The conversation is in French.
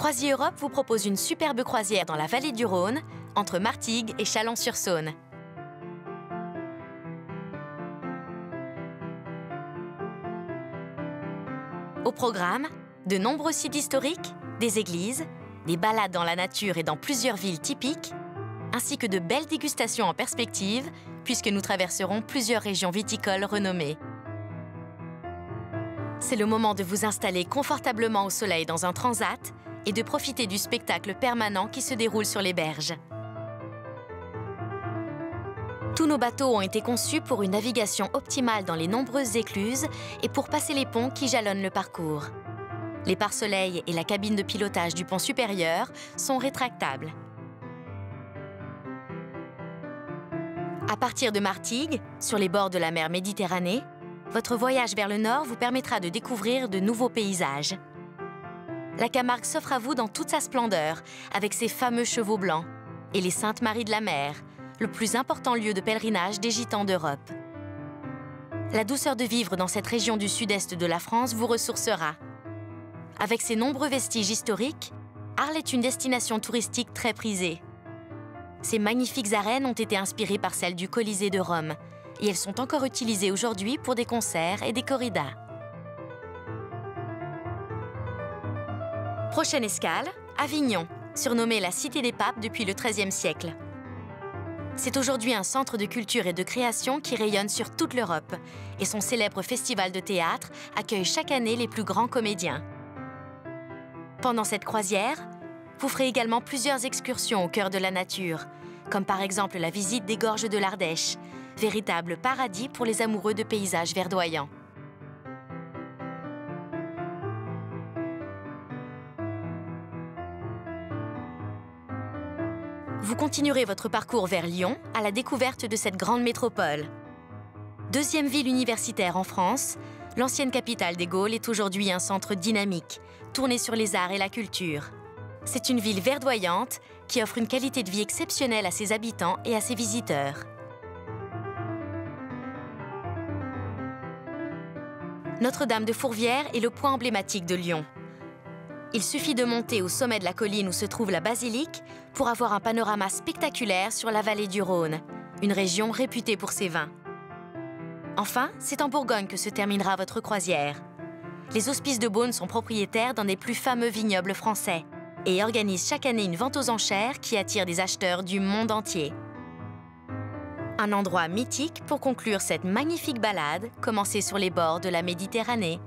Croisier Europe vous propose une superbe croisière dans la vallée du Rhône, entre Martigues et Chalon-sur-Saône. Au programme, de nombreux sites historiques, des églises, des balades dans la nature et dans plusieurs villes typiques, ainsi que de belles dégustations en perspective, puisque nous traverserons plusieurs régions viticoles renommées. C'est le moment de vous installer confortablement au soleil dans un transat et de profiter du spectacle permanent qui se déroule sur les berges. Tous nos bateaux ont été conçus pour une navigation optimale dans les nombreuses écluses et pour passer les ponts qui jalonnent le parcours. Les pare-soleils et la cabine de pilotage du pont supérieur sont rétractables. À partir de Martigues, sur les bords de la mer Méditerranée, votre voyage vers le nord vous permettra de découvrir de nouveaux paysages. La Camargue s'offre à vous dans toute sa splendeur, avec ses fameux chevaux blancs, et les Saintes Maries de la Mer, le plus important lieu de pèlerinage des Gitans d'Europe. La douceur de vivre dans cette région du sud-est de la France vous ressourcera. Avec ses nombreux vestiges historiques, Arles est une destination touristique très prisée. Ces magnifiques arènes ont été inspirées par celles du Colisée de Rome, et elles sont encore utilisées aujourd'hui pour des concerts et des corridas. Prochaine escale, Avignon, surnommée la Cité des Papes depuis le XIIIe siècle. C'est aujourd'hui un centre de culture et de création qui rayonne sur toute l'Europe, et son célèbre festival de théâtre accueille chaque année les plus grands comédiens. Pendant cette croisière, vous ferez également plusieurs excursions au cœur de la nature, comme par exemple la visite des gorges de l'Ardèche, véritable paradis pour les amoureux de paysages verdoyants. Vous continuerez votre parcours vers Lyon à la découverte de cette grande métropole. Deuxième ville universitaire en France, l'ancienne capitale des Gaules est aujourd'hui un centre dynamique, tourné sur les arts et la culture. C'est une ville verdoyante qui offre une qualité de vie exceptionnelle à ses habitants et à ses visiteurs. Notre-Dame de Fourvière est le point emblématique de Lyon. Il suffit de monter au sommet de la colline où se trouve la basilique pour avoir un panorama spectaculaire sur la vallée du Rhône, une région réputée pour ses vins. Enfin, c'est en Bourgogne que se terminera votre croisière. Les Hospices de Beaune sont propriétaires d'un des plus fameux vignobles français et organisent chaque année une vente aux enchères qui attire des acheteurs du monde entier. Un endroit mythique pour conclure cette magnifique balade commencée sur les bords de la Méditerranée.